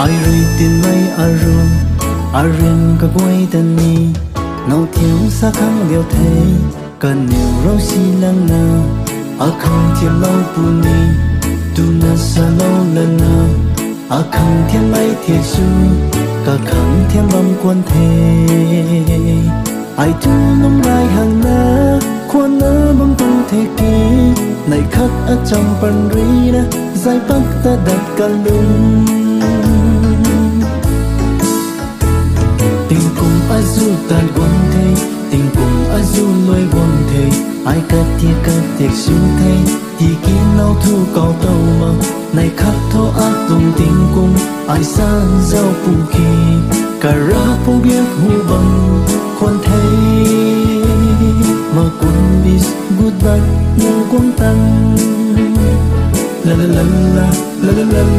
ai rồi tin mây à riêng cả quay tên ni nấu thiếu xa khăn điều thế cần nhiều rau xi lăng na à không thêm lâu bù ni tu na sa lâu lần na à không thêm mây thiệt su cả không thêm bom quan thế ai tu nông lai hàng na quan na bom tung thế ký này khắc ở trong phần ri na giải bắc ta đặt cả lưng tình cùng azu tan quan thế tình cùng azu lôi quan thế ai cất tiệc xuống thế thì kỹ nấu thu cầu tàu mà này khắc thô ác tung tình cùng ai san giao phù kỳ cả ra phố biết hu bằng quan thế mà quân bis goodbye nhưng quân tăng la la la la la la la